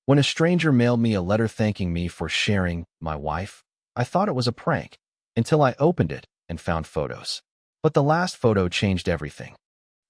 When a stranger mailed me a letter thanking me for sharing my wife, I thought it was a prank until I opened it and found photos. But the last photo changed everything.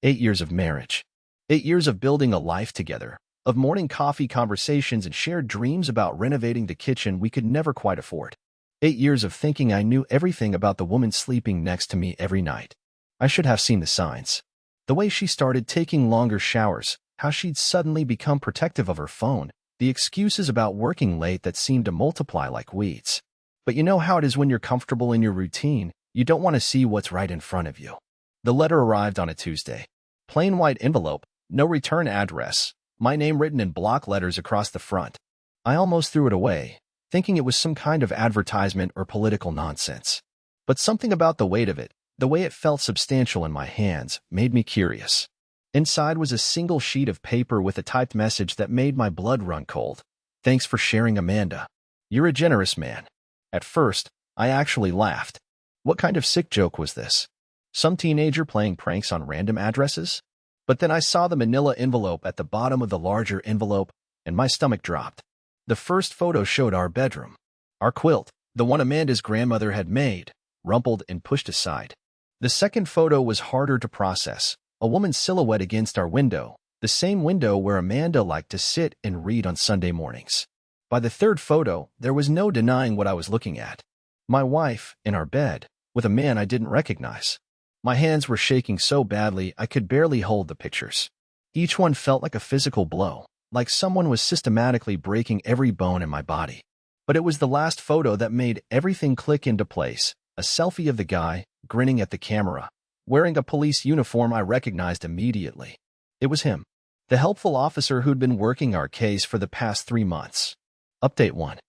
8 years of marriage. 8 years of building a life together, of morning coffee conversations and shared dreams about renovating the kitchen we could never quite afford. 8 years of thinking I knew everything about the woman sleeping next to me every night. I should have seen the signs. The way she started taking longer showers, how she'd suddenly become protective of her phone, the excuses about working late that seemed to multiply like weeds. But you know how it is when you're comfortable in your routine, you don't want to see what's right in front of you. The letter arrived on a Tuesday. Plain white envelope, no return address, my name written in block letters across the front. I almost threw it away, thinking it was some kind of advertisement or political nonsense. But something about the weight of it, the way it felt substantial in my hands, made me curious. Inside was a single sheet of paper with a typed message that made my blood run cold. Thanks for sharing, Amanda. You're a generous man. At first, I actually laughed. What kind of sick joke was this? Some teenager playing pranks on random addresses? But then I saw the manila envelope at the bottom of the larger envelope, and my stomach dropped. The first photo showed our bedroom. Our quilt, the one Amanda's grandmother had made, rumpled and pushed aside. The second photo was harder to process, a woman's silhouette against our window, the same window where Amanda liked to sit and read on Sunday mornings. By the third photo, there was no denying what I was looking at. My wife, in our bed, with a man I didn't recognize. My hands were shaking so badly I could barely hold the pictures. Each one felt like a physical blow, like someone was systematically breaking every bone in my body. But it was the last photo that made everything click into place, a selfie of the guy, grinning at the camera, wearing a police uniform I recognized immediately. It was him, the helpful officer who'd been working our case for the past 3 months. Update 1.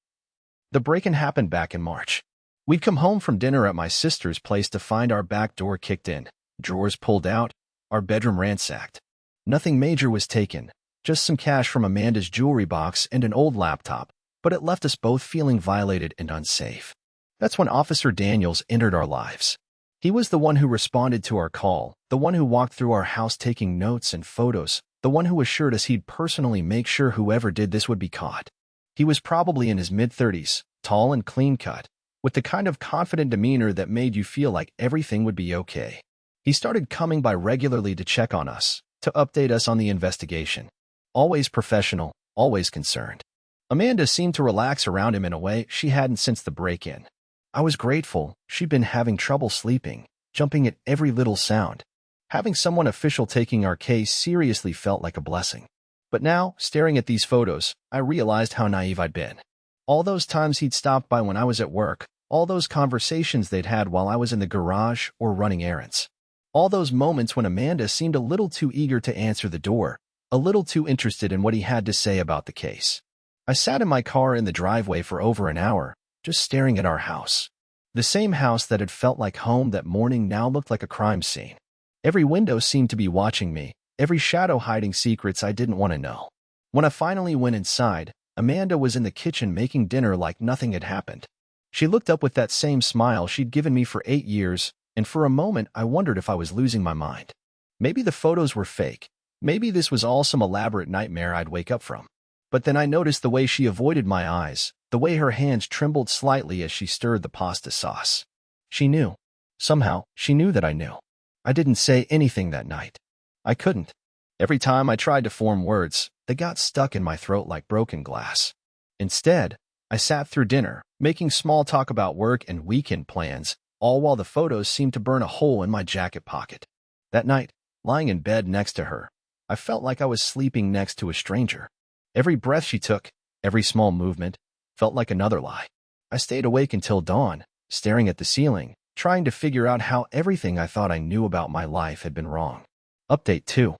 The break-in happened back in March. We'd come home from dinner at my sister's place to find our back door kicked in, drawers pulled out, our bedroom ransacked. Nothing major was taken, just some cash from Amanda's jewelry box and an old laptop, but it left us both feeling violated and unsafe. That's when Officer Daniels entered our lives. He was the one who responded to our call, the one who walked through our house taking notes and photos, the one who assured us he'd personally make sure whoever did this would be caught. He was probably in his mid-30s, tall and clean-cut, with the kind of confident demeanor that made you feel like everything would be okay. He started coming by regularly to check on us, to update us on the investigation. Always professional, always concerned. Amanda seemed to relax around him in a way she hadn't since the break-in. I was grateful. She'd been having trouble sleeping, jumping at every little sound. Having someone official taking our case seriously felt like a blessing. But now, staring at these photos, I realized how naive I'd been. All those times he'd stopped by when I was at work, all those conversations they'd had while I was in the garage or running errands. All those moments when Amanda seemed a little too eager to answer the door, a little too interested in what he had to say about the case. I sat in my car in the driveway for over an hour, just staring at our house. The same house that had felt like home that morning now looked like a crime scene. Every window seemed to be watching me, every shadow hiding secrets I didn't want to know. When I finally went inside, Amanda was in the kitchen making dinner like nothing had happened. She looked up with that same smile she'd given me for 8 years, and for a moment I wondered if I was losing my mind. Maybe the photos were fake. Maybe this was all some elaborate nightmare I'd wake up from. But then I noticed the way she avoided my eyes, the way her hands trembled slightly as she stirred the pasta sauce. She knew. Somehow, she knew that I knew. I didn't say anything that night. I couldn't. Every time I tried to form words, they got stuck in my throat like broken glass. Instead, I sat through dinner, making small talk about work and weekend plans, all while the photos seemed to burn a hole in my jacket pocket. That night, lying in bed next to her, I felt like I was sleeping next to a stranger. Every breath she took, every small movement, felt like another lie. I stayed awake until dawn, staring at the ceiling, trying to figure out how everything I thought I knew about my life had been wrong. Update 2.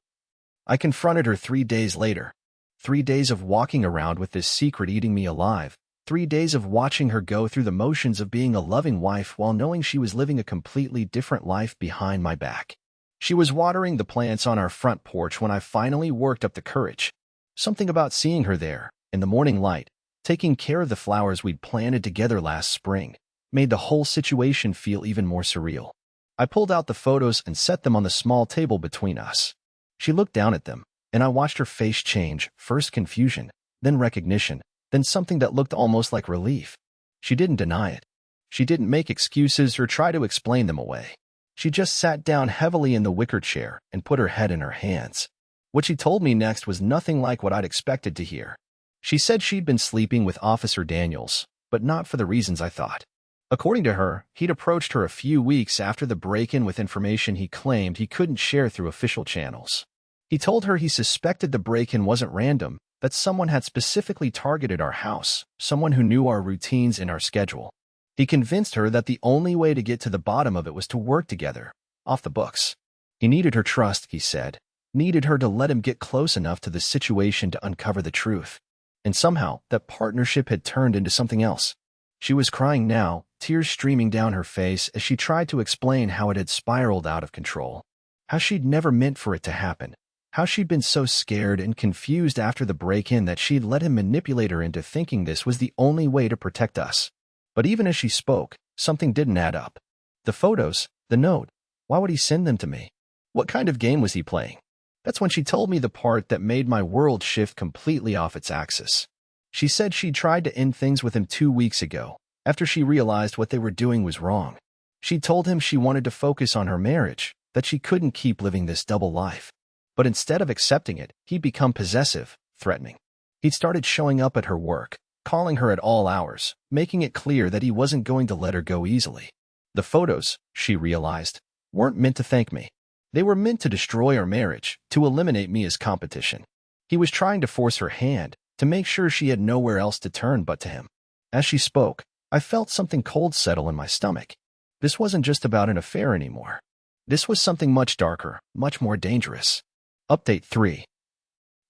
I confronted her 3 days later. 3 days of walking around with this secret eating me alive. 3 days of watching her go through the motions of being a loving wife while knowing she was living a completely different life behind my back. She was watering the plants on our front porch when I finally worked up the courage. Something about seeing her there, in the morning light, taking care of the flowers we'd planted together last spring, made the whole situation feel even more surreal. I pulled out the photos and set them on the small table between us. She looked down at them, and I watched her face change, first confusion, then recognition, then something that looked almost like relief. She didn't deny it. She didn't make excuses or try to explain them away. She just sat down heavily in the wicker chair and put her head in her hands. What she told me next was nothing like what I'd expected to hear. She said she'd been sleeping with Officer Daniels, but not for the reasons I thought. According to her, he'd approached her a few weeks after the break-in with information he claimed he couldn't share through official channels. He told her he suspected the break-in wasn't random, that someone had specifically targeted our house, someone who knew our routines and our schedule. He convinced her that the only way to get to the bottom of it was to work together, off the books. He needed her trust, he said, needed her to let him get close enough to the situation to uncover the truth. And somehow, that partnership had turned into something else. She was crying now, tears streaming down her face as she tried to explain how it had spiraled out of control. How she'd never meant for it to happen. How she'd been so scared and confused after the break-in that she'd let him manipulate her into thinking this was the only way to protect us. But even as she spoke, something didn't add up. The photos, the note, why would he send them to me? What kind of game was he playing? That's when she told me the part that made my world shift completely off its axis. She said she'd tried to end things with him 2 weeks ago, after she realized what they were doing was wrong. She told him she wanted to focus on her marriage, that she couldn't keep living this double life. But instead of accepting it, he'd become possessive, threatening. He'd started showing up at her work, calling her at all hours, making it clear that he wasn't going to let her go easily. The photos, she realized, weren't meant to thank me. They were meant to destroy our marriage, to eliminate me as competition. He was trying to force her hand, to make sure she had nowhere else to turn but to him. As she spoke, I felt something cold settle in my stomach. This wasn't just about an affair anymore. This was something much darker, much more dangerous. Update 3.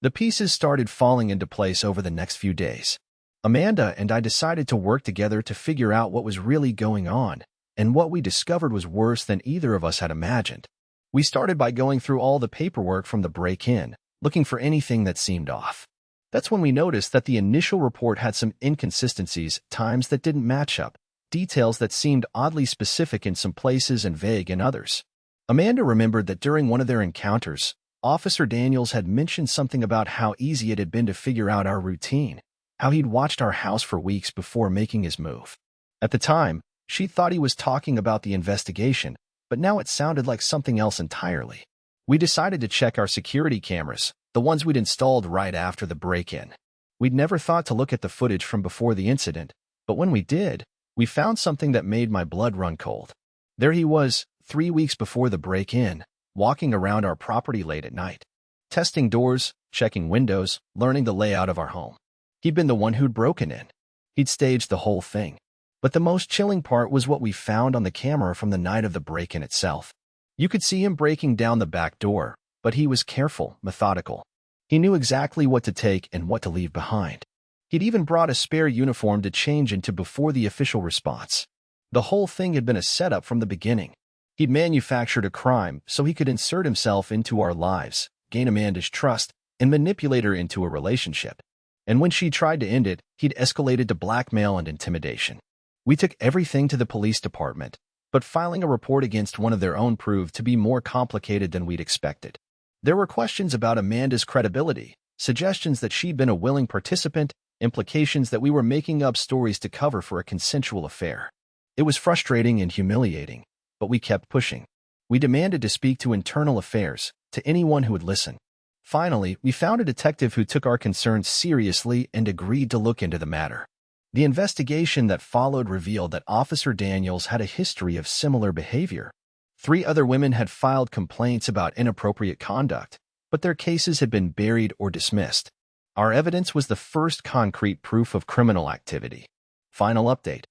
The pieces started falling into place over the next few days. Amanda and I decided to work together to figure out what was really going on, and what we discovered was worse than either of us had imagined. We started by going through all the paperwork from the break-in, looking for anything that seemed off. That's when we noticed that the initial report had some inconsistencies, times that didn't match up, details that seemed oddly specific in some places and vague in others. Amanda remembered that during one of their encounters, Officer Daniels had mentioned something about how easy it had been to figure out our routine, how he'd watched our house for weeks before making his move. At the time, she thought he was talking about the investigation, but now it sounded like something else entirely. We decided to check our security cameras, the ones we'd installed right after the break-in. We'd never thought to look at the footage from before the incident, but when we did, we found something that made my blood run cold. There he was, 3 weeks before the break-in, walking around our property late at night, testing doors, checking windows, learning the layout of our home. He'd been the one who'd broken in. He'd staged the whole thing. But the most chilling part was what we found on the camera from the night of the break-in itself. You could see him breaking down the back door, but he was careful, methodical. He knew exactly what to take and what to leave behind. He'd even brought a spare uniform to change into before the official response. The whole thing had been a setup from the beginning. He'd manufactured a crime so he could insert himself into our lives, gain Amanda's trust, and manipulate her into a relationship. And when she tried to end it, he'd escalated to blackmail and intimidation. We took everything to the police department, but filing a report against one of their own proved to be more complicated than we'd expected. There were questions about Amanda's credibility, suggestions that she'd been a willing participant, implications that we were making up stories to cover for a consensual affair. It was frustrating and humiliating, but we kept pushing. We demanded to speak to internal affairs, to anyone who would listen. Finally, we found a detective who took our concerns seriously and agreed to look into the matter. The investigation that followed revealed that Officer Daniels had a history of similar behavior. 3 other women had filed complaints about inappropriate conduct, but their cases had been buried or dismissed. Our evidence was the first concrete proof of criminal activity. Final update.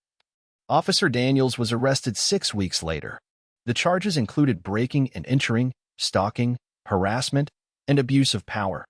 Officer Daniels was arrested 6 weeks later. The charges included breaking and entering, stalking, harassment, and abuse of power.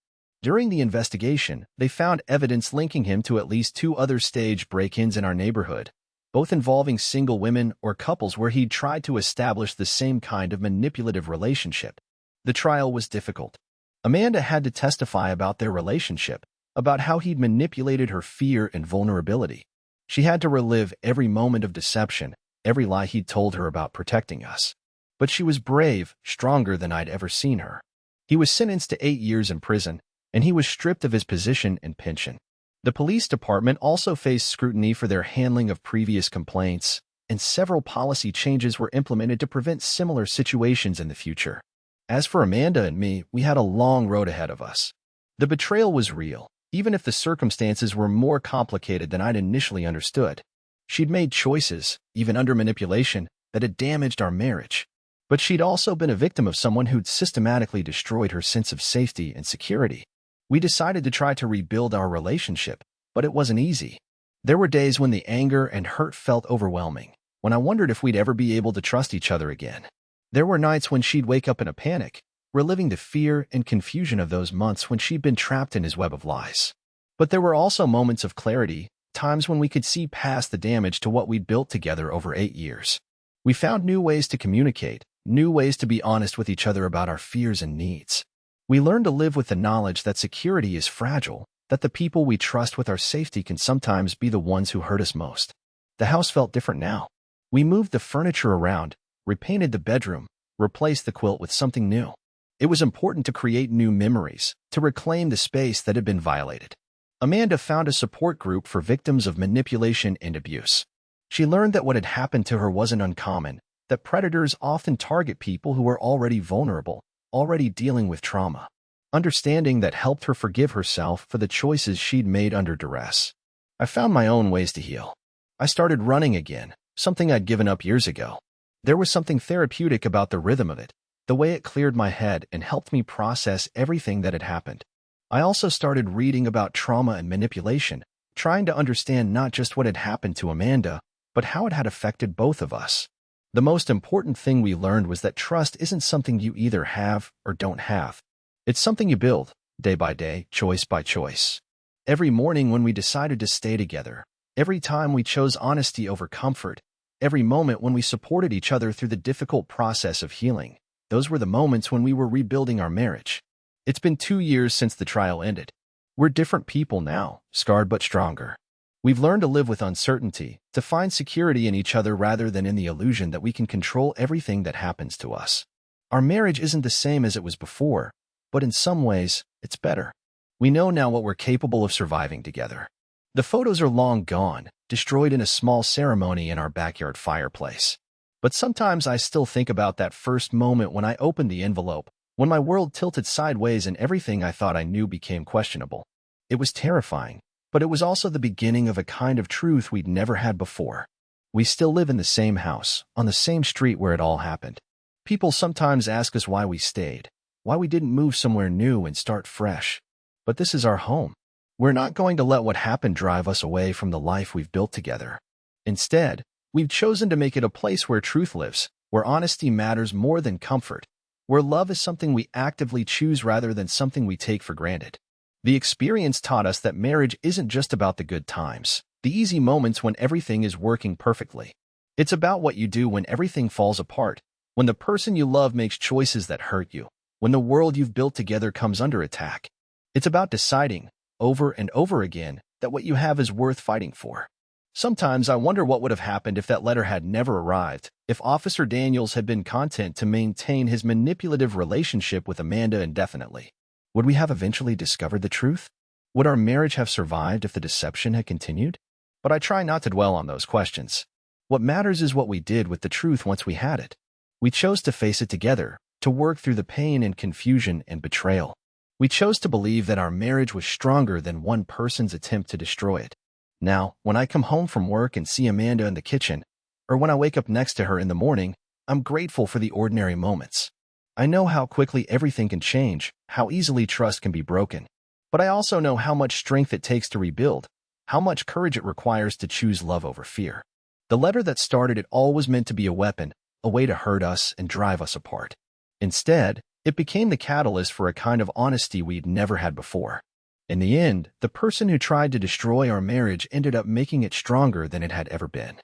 During the investigation, they found evidence linking him to at least 2 other staged break-ins in our neighborhood, both involving single women or couples where he'd tried to establish the same kind of manipulative relationship. The trial was difficult. Amanda had to testify about their relationship, about how he'd manipulated her fear and vulnerability. She had to relive every moment of deception, every lie he'd told her about protecting us. But she was brave, stronger than I'd ever seen her. He was sentenced to 8 years in prison, and he was stripped of his position and pension. The police department also faced scrutiny for their handling of previous complaints, and several policy changes were implemented to prevent similar situations in the future. As for Amanda and me, we had a long road ahead of us. The betrayal was real, even if the circumstances were more complicated than I'd initially understood. She'd made choices, even under manipulation, that had damaged our marriage. But she'd also been a victim of someone who'd systematically destroyed her sense of safety and security. We decided to try to rebuild our relationship, but it wasn't easy. There were days when the anger and hurt felt overwhelming, when I wondered if we'd ever be able to trust each other again. There were nights when she'd wake up in a panic, reliving the fear and confusion of those months when she'd been trapped in his web of lies. But there were also moments of clarity, times when we could see past the damage to what we'd built together over 8 years. We found new ways to communicate, new ways to be honest with each other about our fears and needs. We learned to live with the knowledge that security is fragile, that the people we trust with our safety can sometimes be the ones who hurt us most. The house felt different now. We moved the furniture around, repainted the bedroom, replaced the quilt with something new. It was important to create new memories, to reclaim the space that had been violated. Amanda found a support group for victims of manipulation and abuse. She learned that what had happened to her wasn't uncommon, that predators often target people who are already vulnerable, already dealing with trauma. Understanding that helped her forgive herself for the choices she'd made under duress. I found my own ways to heal. I started running again, something I'd given up years ago. There was something therapeutic about the rhythm of it, the way it cleared my head and helped me process everything that had happened. I also started reading about trauma and manipulation, trying to understand not just what had happened to Amanda, but how it had affected both of us. The most important thing we learned was that trust isn't something you either have or don't have. It's something you build, day by day, choice by choice. Every morning when we decided to stay together, every time we chose honesty over comfort, every moment when we supported each other through the difficult process of healing, those were the moments when we were rebuilding our marriage. It's been 2 years since the trial ended. We're different people now, scarred but stronger. We've learned to live with uncertainty, to find security in each other rather than in the illusion that we can control everything that happens to us. Our marriage isn't the same as it was before, but in some ways, it's better. We know now what we're capable of surviving together. The photos are long gone, destroyed in a small ceremony in our backyard fireplace. But sometimes I still think about that first moment when I opened the envelope, when my world tilted sideways and everything I thought I knew became questionable. It was terrifying, but it was also the beginning of a kind of truth we'd never had before. We still live in the same house, on the same street where it all happened. People sometimes ask us why we stayed, why we didn't move somewhere new and start fresh. But this is our home. We're not going to let what happened drive us away from the life we've built together. Instead, we've chosen to make it a place where truth lives, where honesty matters more than comfort, where love is something we actively choose rather than something we take for granted. The experience taught us that marriage isn't just about the good times, the easy moments when everything is working perfectly. It's about what you do when everything falls apart, when the person you love makes choices that hurt you, when the world you've built together comes under attack. It's about deciding, over and over again, that what you have is worth fighting for. Sometimes I wonder what would have happened if that letter had never arrived, if Officer Daniels had been content to maintain his manipulative relationship with Amanda indefinitely. Would we have eventually discovered the truth? Would our marriage have survived if the deception had continued? But I try not to dwell on those questions. What matters is what we did with the truth once we had it. We chose to face it together, to work through the pain and confusion and betrayal. We chose to believe that our marriage was stronger than one person's attempt to destroy it. Now, when I come home from work and see Amanda in the kitchen, or when I wake up next to her in the morning, I'm grateful for the ordinary moments. I know how quickly everything can change, how easily trust can be broken. But I also know how much strength it takes to rebuild, how much courage it requires to choose love over fear. The letter that started it all was meant to be a weapon, a way to hurt us and drive us apart. Instead, it became the catalyst for a kind of honesty we'd never had before. In the end, the person who tried to destroy our marriage ended up making it stronger than it had ever been.